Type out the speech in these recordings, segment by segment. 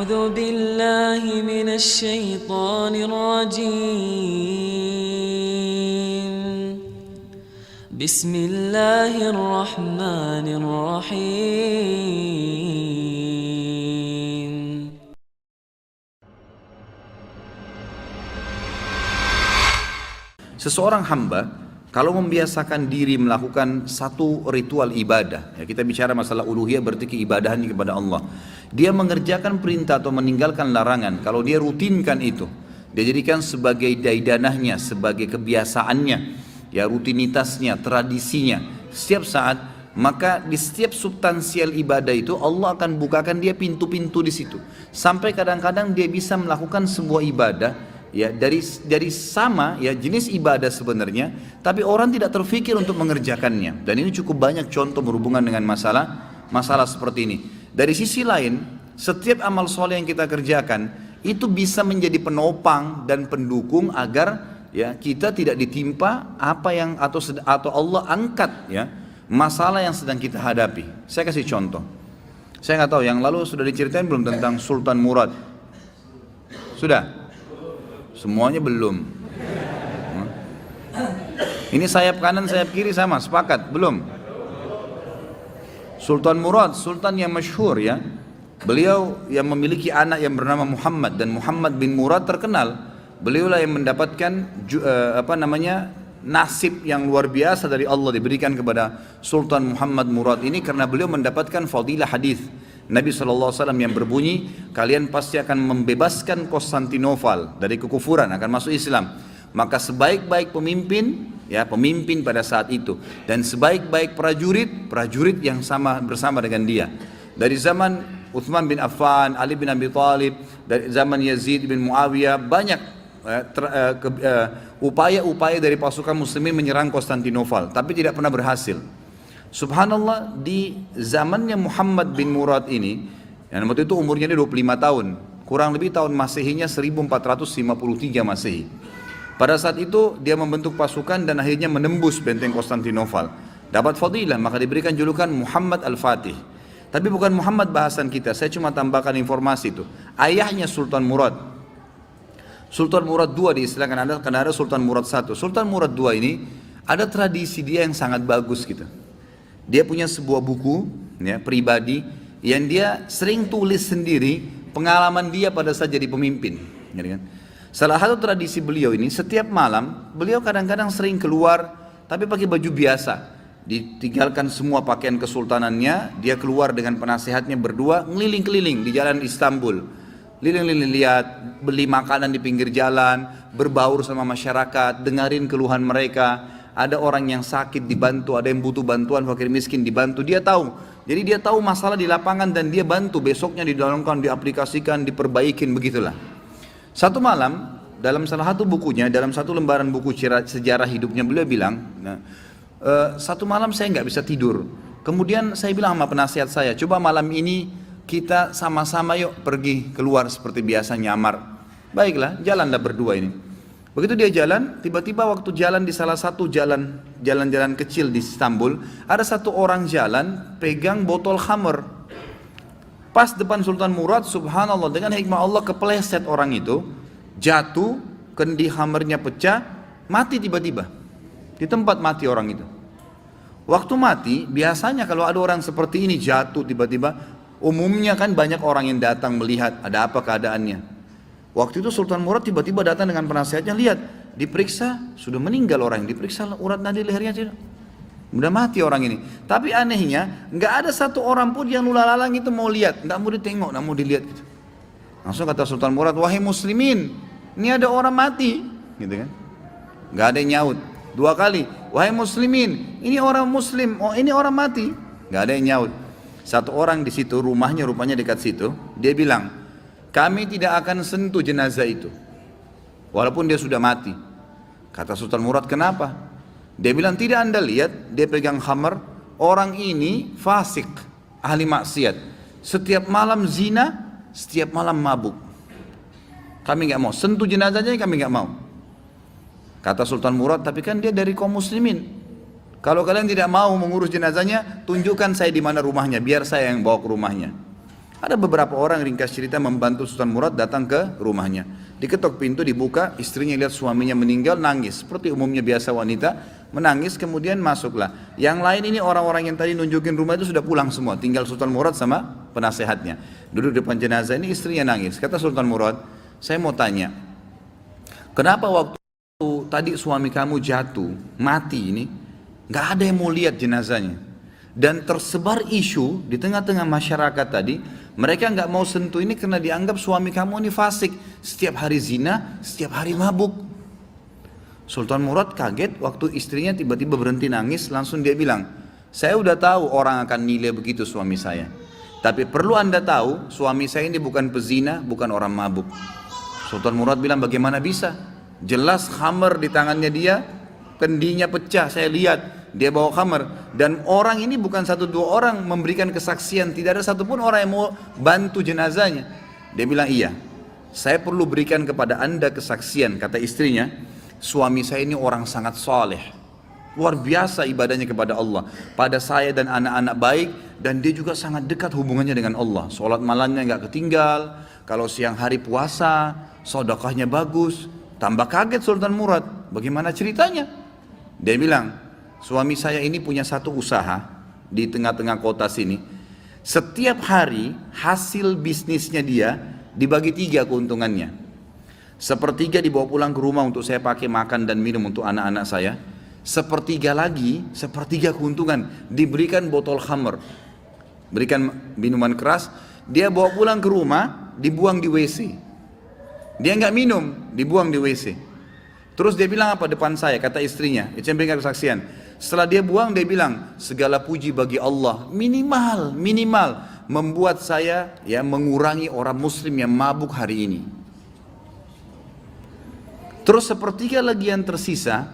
أعوذ بالله من الشيطان الرجيم بسم الله الرحمن الرحيم Seseorang hamba kalau membiasakan diri melakukan satu ritual ibadah, ya kita bicara masalah uluhiyah berarti keibadahannya kepada Allah. Dia mengerjakan perintah atau meninggalkan larangan, kalau dia rutinkan itu, dia jadikan sebagai daidanahnya, sebagai kebiasaannya, ya rutinitasnya, tradisinya, setiap saat, maka di setiap substansial ibadah itu Allah akan bukakan dia pintu-pintu di situ. Sampai kadang-kadang dia bisa melakukan sebuah ibadah ya dari sama ya jenis ibadah sebenarnya, tapi orang tidak terfikir untuk mengerjakannya. Dan ini cukup banyak contoh berhubungan dengan masalah seperti ini. Dari sisi lain, setiap amal soleh yang kita kerjakan itu bisa menjadi penopang dan pendukung agar ya kita tidak ditimpa apa yang atau Allah angkat ya masalah yang sedang kita hadapi. Saya kasih contoh. Saya nggak tahu yang lalu sudah diceritain belum tentang Sultan Murad? Sudah? Semuanya belum. Ini sayap kanan, sayap kiri sama, sepakat? Belum? Sultan Murad, sultan yang masyhur ya. Beliau yang memiliki anak yang bernama Muhammad, dan Muhammad bin Murad terkenal. Beliaulah yang mendapatkan nasib yang luar biasa dari Allah diberikan kepada Sultan Muhammad Murad ini karena beliau mendapatkan fadilah hadis Nabi SAW yang berbunyi, kalian pasti akan membebaskan Konstantinopel dari kekufuran, akan masuk Islam. Maka sebaik-baik pemimpin, ya pemimpin pada saat itu, dan sebaik-baik prajurit yang sama bersama dengan dia. Dari zaman Utsman bin Affan, Ali bin Abi Thalib, dari zaman Yazid bin Muawiyah, banyak upaya-upaya dari pasukan muslimin menyerang Konstantinopel, tapi tidak pernah berhasil. Subhanallah, di zamannya Muhammad bin Murad ini, yang waktu itu umurnya dia 25 tahun, kurang lebih tahun Masehinya 1453 Masehi. Pada saat itu dia membentuk pasukan dan akhirnya menembus benteng Konstantinopel. Dapat fadilah, maka diberikan julukan Muhammad Al-Fatih. Tapi bukan Muhammad bahasan kita, saya cuma tambahkan informasi itu. Ayahnya Sultan Murad. Sultan Murad II diistilahkan, karena ada Sultan Murad I. Sultan Murad II ini ada tradisi dia yang sangat bagus gitu. Dia punya sebuah buku ya, pribadi yang dia sering tulis sendiri pengalaman dia pada saat jadi pemimpin. Ya, kan? Salah satu tradisi beliau ini, setiap malam beliau kadang-kadang sering keluar tapi pakai baju biasa. Ditinggalkan semua pakaian kesultanannya, dia keluar dengan penasehatnya berdua ngeliling-keliling di jalan Istanbul. Liling-liling lihat, beli makanan di pinggir jalan, berbaur sama masyarakat, dengarin keluhan mereka. Ada orang yang sakit dibantu, ada yang butuh bantuan, fakir miskin dibantu, dia tahu. Jadi dia tahu masalah di lapangan dan dia bantu, besoknya didalamkan, diaplikasikan, diperbaikin, begitulah. Satu malam, dalam salah satu bukunya, dalam satu lembaran buku sejarah hidupnya, beliau bilang, satu malam saya nggak bisa tidur. Kemudian saya bilang sama penasihat saya, coba malam ini kita sama-sama yuk pergi keluar seperti biasa nyamar. Baiklah, jalanlah berdua ini. Begitu dia jalan, tiba-tiba waktu jalan di salah satu jalan-jalan kecil di Istanbul, ada satu orang jalan pegang botol khamr. Pas depan Sultan Murad, subhanallah, dengan hikmah Allah kepleset orang itu, jatuh, kendi khamrnya pecah, mati tiba-tiba. Di tempat mati orang itu. Waktu mati, biasanya kalau ada orang seperti ini jatuh tiba-tiba, umumnya kan banyak orang yang datang melihat ada apa keadaannya. Waktu itu Sultan Murad tiba-tiba datang dengan penasihatnya, lihat, diperiksa, sudah meninggal orang, diperiksa urat nadi lehernya tidak, udah mati orang ini. Tapi anehnya, nggak ada satu orang pun yang lulalang itu mau lihat, nggak mau ditengok, nggak mau dilihat gitu. Langsung kata Sultan Murad, wahai muslimin, ini ada orang mati, gitu kan? Nggak ada yang nyaut. Dua kali, wahai muslimin, ini orang muslim, oh ini orang mati, nggak ada yang nyaut. Satu orang di situ, rumahnya rupanya dekat situ, dia bilang, kami tidak akan sentuh jenazah itu walaupun dia sudah mati. Kata Sultan Murad, kenapa? Dia bilang, tidak anda lihat dia pegang khamar, orang ini fasik, ahli maksiat, setiap malam zina, setiap malam mabuk. Kami nggak mau sentuh jenazahnya, kami nggak mau. Kata Sultan Murad, tapi kan dia dari kaum muslimin, kalau kalian tidak mau mengurus jenazahnya, tunjukkan saya di mana rumahnya, biar saya yang bawa ke rumahnya. Ada beberapa orang, ringkas cerita, membantu Sultan Murad datang ke rumahnya. Diketok pintu, dibuka, istrinya lihat suaminya meninggal, nangis. Seperti umumnya biasa wanita, menangis, kemudian masuklah. Yang lain ini orang-orang yang tadi nunjukin rumah itu sudah pulang semua, tinggal Sultan Murad sama penasehatnya. Duduk depan jenazah, ini istrinya nangis. Kata Sultan Murad, saya mau tanya, kenapa waktu tadi suami kamu jatuh, mati ini, nggak ada yang mau lihat jenazahnya? Dan tersebar isu di tengah-tengah masyarakat tadi, mereka nggak mau sentuh ini karena dianggap suami kamu ini fasik, setiap hari zina, setiap hari mabuk. Sultan Murad kaget waktu istrinya tiba-tiba berhenti nangis, langsung dia bilang, saya udah tahu orang akan nilai begitu suami saya. Tapi perlu anda tahu, suami saya ini bukan pezina, bukan orang mabuk. Sultan Murad bilang, bagaimana bisa? Jelas khamar di tangannya dia, kendinya pecah, saya lihat. Dia bawa khamar, dan orang ini bukan satu dua orang memberikan kesaksian, tidak ada satupun orang yang mau bantu jenazahnya. Dia bilang, iya, saya perlu berikan kepada anda kesaksian. Kata istrinya, suami saya ini orang sangat saleh, luar biasa ibadahnya kepada Allah, pada saya dan anak-anak baik, dan dia juga sangat dekat hubungannya dengan Allah. Sholat malamnya nggak ketinggal, kalau siang hari puasa, sedekahnya bagus. Tambah kaget Sultan Murad, bagaimana ceritanya? Dia bilang, suami saya ini punya satu usaha di tengah-tengah kota sini. Setiap hari hasil bisnisnya dia dibagi 3 keuntungannya. Sepertiga dibawa pulang ke rumah untuk saya pakai makan dan minum untuk anak-anak saya. Sepertiga lagi, sepertiga keuntungan diberikan botol khamr, berikan minuman keras. Dia bawa pulang ke rumah, dibuang di WC. Dia nggak minum, dibuang di WC. Terus dia bilang apa depan saya, kata istrinya, itu yang berikan kesaksian. Setelah dia buang, dia bilang, segala puji bagi Allah, minimal membuat saya ya mengurangi orang muslim yang mabuk hari ini. Terus sepertiga lagi yang tersisa,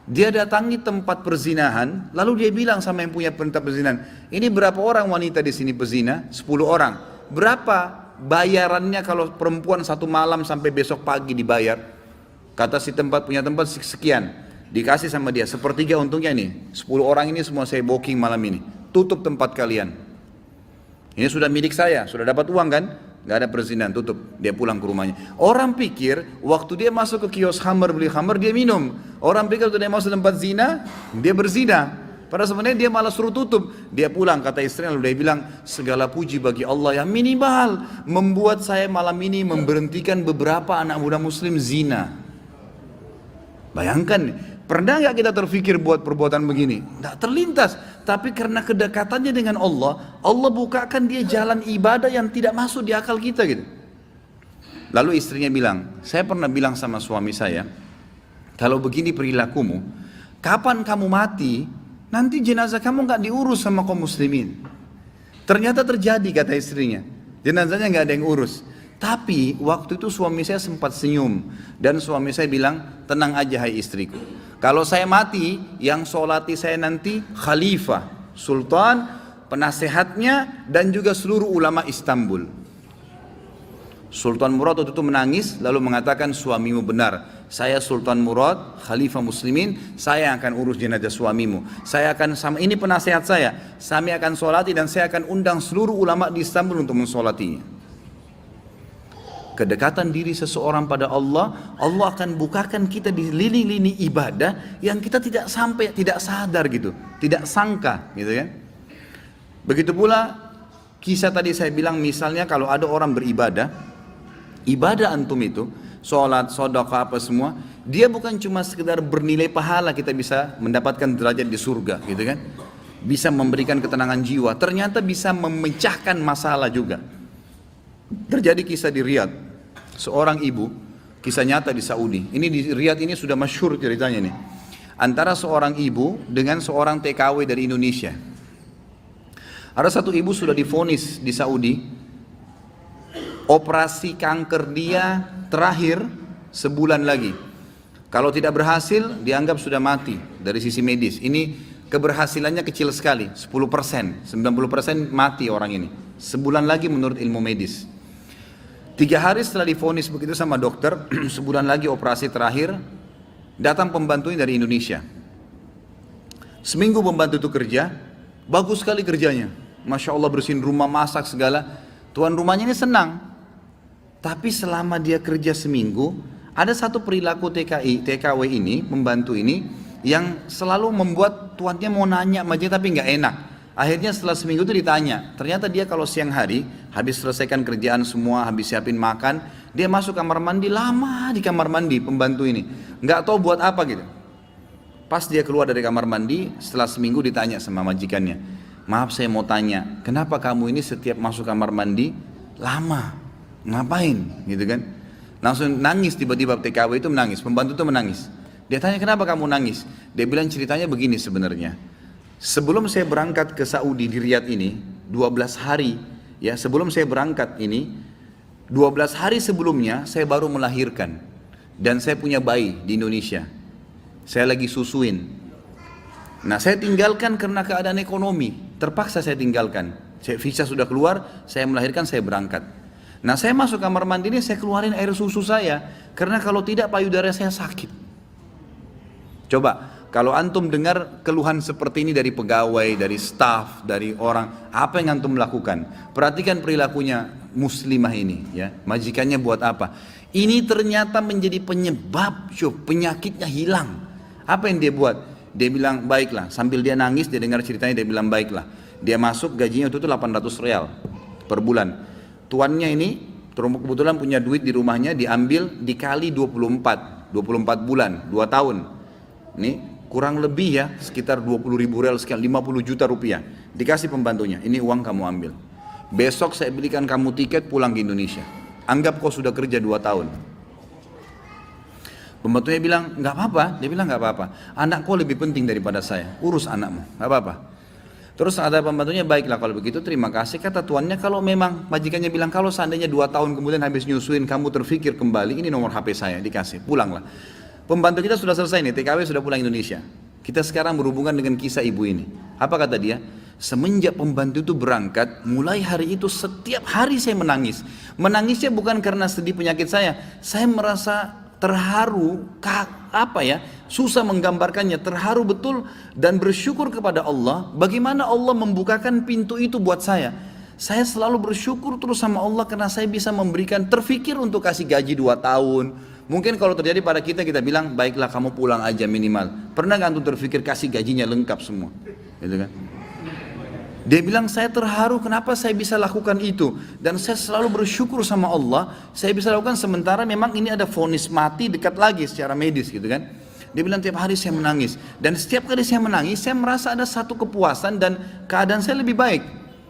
dia datangi tempat perzinahan, lalu dia bilang sama yang punya tempat perzinahan, ini berapa orang wanita di sini pezina? 10 orang. Berapa bayarannya kalau perempuan satu malam sampai besok pagi dibayar? Kata si tempat punya tempat sekian, dikasih sama dia, sepertiga untungnya nih, 10 orang ini semua saya booking malam ini, tutup tempat kalian. Ini sudah milik saya, sudah dapat uang kan? Gak ada perzinahan, tutup. Dia pulang ke rumahnya. Orang pikir waktu dia masuk ke kios khamar, beli khamar, dia minum. Orang pikir waktu dia masuk tempat zina, dia berzina. Padahal sebenarnya dia malah suruh tutup. Dia pulang, kata istrinya, lalu dia bilang, segala puji bagi Allah yang minimal membuat saya malam ini memberhentikan beberapa anak muda muslim zina. Bayangkan, pernah nggak kita terfikir buat perbuatan begini? Nggak terlintas, tapi karena kedekatannya dengan Allah, Allah bukakan dia jalan ibadah yang tidak masuk di akal kita gitu. Lalu istrinya bilang, saya pernah bilang sama suami saya, kalau begini perilakumu, kapan kamu mati, nanti jenazah kamu nggak diurus sama kaum muslimin. Ternyata terjadi, kata istrinya, jenazahnya nggak ada yang urus. Tapi waktu itu suami saya sempat senyum, dan suami saya bilang, tenang aja hai istriku, kalau saya mati, yang sholati saya nanti khalifah, sultan, penasehatnya, dan juga seluruh ulama Istanbul. Sultan Murad waktu itu menangis, lalu mengatakan, suamimu benar, saya Sultan Murad, khalifah muslimin, saya akan urus jenazah suamimu. Saya akan, ini penasehat saya akan sholati, dan saya akan undang seluruh ulama di Istanbul untuk mensolatinya. Kedekatan diri seseorang pada Allah, Allah akan bukakan kita di lini-lini ibadah yang kita tidak sampai, tidak sadar gitu, tidak sangka gitu ya. Begitu pula kisah tadi saya bilang, misalnya kalau ada orang beribadah, ibadah antum itu, sholat, sedekah apa semua, dia bukan cuma sekedar bernilai pahala, kita bisa mendapatkan derajat di surga gitu kan, bisa memberikan ketenangan jiwa, ternyata bisa memecahkan masalah juga. Terjadi kisah di Riyadh, seorang ibu, kisah nyata di Saudi. Ini di Riyadh ini sudah masyhur ceritanya nih. Antara seorang ibu dengan seorang TKW dari Indonesia. Ada satu ibu sudah divonis di Saudi, operasi kanker dia terakhir sebulan lagi. Kalau tidak berhasil, dianggap sudah mati dari sisi medis. Ini keberhasilannya kecil sekali, 10%, 90% mati orang ini. Sebulan lagi menurut ilmu medis. 3 hari setelah divonis begitu sama dokter, sebulan lagi operasi terakhir, datang pembantunya dari Indonesia. Seminggu pembantu itu kerja, bagus sekali kerjanya. Masya Allah bersihin rumah, masak segala. Tuan rumahnya ini senang. Tapi selama dia kerja seminggu, ada satu perilaku TKW ini, membantu ini, yang selalu membuat tuannya mau nanya sama dia tapi nggak enak. Akhirnya setelah seminggu itu ditanya, ternyata dia kalau siang hari, habis selesaikan kerjaan semua, habis siapin makan, dia masuk kamar mandi, lama di kamar mandi pembantu ini. Nggak tahu buat apa gitu. Pas dia keluar dari kamar mandi, setelah seminggu ditanya sama majikannya, maaf saya mau tanya, kenapa kamu ini setiap masuk kamar mandi, lama, ngapain gitu kan. Langsung nangis tiba-tiba TKW itu menangis, pembantu itu menangis. Dia tanya kenapa kamu nangis, dia bilang ceritanya begini sebenarnya. Sebelum saya berangkat ke Saudi di Riyadh ini, 12 hari, ya sebelum saya berangkat ini, 12 hari sebelumnya saya baru melahirkan. Dan saya punya bayi di Indonesia. Saya lagi susuin. Nah saya tinggalkan karena keadaan ekonomi, terpaksa saya tinggalkan. Visa sudah keluar, saya melahirkan, saya berangkat. Nah saya masuk kamar mandi ini, saya keluarin air susu saya, karena kalau tidak payudara saya sakit. Coba, kalau antum dengar keluhan seperti ini dari pegawai, dari staf, dari orang, apa yang antum lakukan? Perhatikan perilakunya muslimah ini, ya. Majikannya buat apa? Ini ternyata menjadi penyebab, penyakitnya hilang. Apa yang dia buat? Dia bilang, baiklah. Sambil dia nangis, dia dengar ceritanya, dia bilang, baiklah. Dia masuk, gajinya itu 800 real per bulan. Tuannya ini, kebetulan punya duit di rumahnya, diambil dikali 24 bulan, 2 tahun. Ini kurang lebih ya sekitar 20.000 real sekian, 50 juta rupiah dikasih pembantunya, ini uang kamu ambil, besok saya belikan kamu tiket pulang ke Indonesia, anggap kau sudah kerja 2 tahun. Pembantunya bilang nggak apa-apa, dia bilang nggak apa-apa, anak kau lebih penting daripada saya, urus anakmu, nggak apa-apa. Terus ada pembantunya, baiklah kalau begitu terima kasih. Kata tuannya, kalau memang majikannya bilang kalau seandainya 2 tahun kemudian habis nyusuin kamu terfikir kembali, ini nomor HP saya, dikasih, pulanglah. Pembantu kita sudah selesai nih, TKW sudah pulang Indonesia. Kita sekarang berhubungan dengan kisah ibu ini. Apa kata dia? Semenjak pembantu itu berangkat, mulai hari itu setiap hari saya menangis. Menangisnya bukan karena sedih penyakit saya merasa terharu, susah menggambarkannya, terharu betul dan bersyukur kepada Allah. Bagaimana Allah membukakan pintu itu buat saya. Saya selalu bersyukur terus sama Allah karena saya bisa memberikan, terfikir untuk kasih gaji 2 tahun. Mungkin kalau terjadi pada kita, kita bilang, baiklah kamu pulang aja minimal. Pernah gak antum terfikir kasih gajinya lengkap semua? Gitu kan? Dia bilang, saya terharu kenapa saya bisa lakukan itu. Dan saya selalu bersyukur sama Allah, saya bisa lakukan sementara memang ini ada vonis mati dekat lagi secara medis gitu kan. Dia bilang tiap hari saya menangis. Dan setiap kali saya menangis, saya merasa ada satu kepuasan dan keadaan saya lebih baik.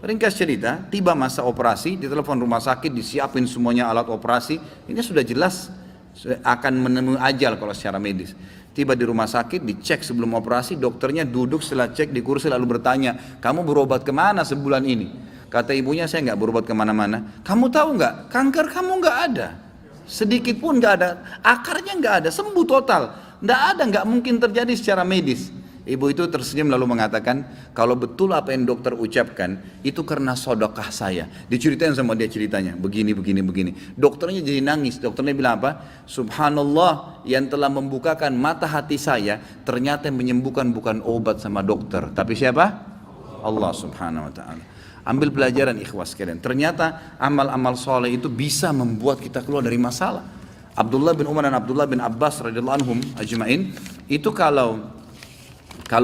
Ringkas cerita, tiba masa operasi, ditelepon rumah sakit, disiapin semuanya alat operasi. Ini sudah jelas akan menemui ajal kalau secara medis. Tiba di rumah sakit, dicek sebelum operasi, dokternya duduk setelah cek di kursi lalu bertanya, kamu berobat kemana sebulan ini? Kata ibunya, saya nggak berobat kemana-mana. Kamu tahu nggak, kanker kamu nggak ada, sedikit pun nggak ada, akarnya nggak ada, sembuh total, nggak mungkin terjadi secara medis. Ibu itu tersenyum lalu mengatakan, kalau betul apa yang dokter ucapkan, itu karena sedekah saya. Diceritain sama dia ceritanya, begini. Dokternya jadi nangis, dokternya bilang apa? Subhanallah, yang telah membukakan mata hati saya, ternyata yang menyembuhkan bukan obat sama dokter. Tapi siapa? Allah subhanahu wa ta'ala. Ambil pelajaran ikhwas sekalian. Ternyata amal-amal soleh itu bisa membuat kita keluar dari masalah. Abdullah bin Umar dan Abdullah bin Abbas radhiyallahu anhum ajma'in, itu kalau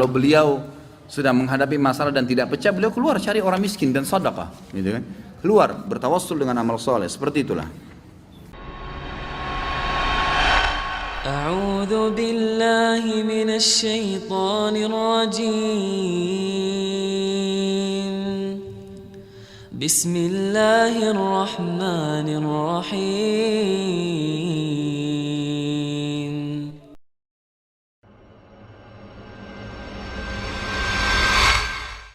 beliau sudah menghadapi masalah dan tidak pecah, beliau keluar cari orang miskin dan sedekah, gitu kan? Keluar bertawassul dengan amal soleh, seperti itulah. A'udzu billahi minasy syaithanir rajim. Bismillahirrahmanirrahim.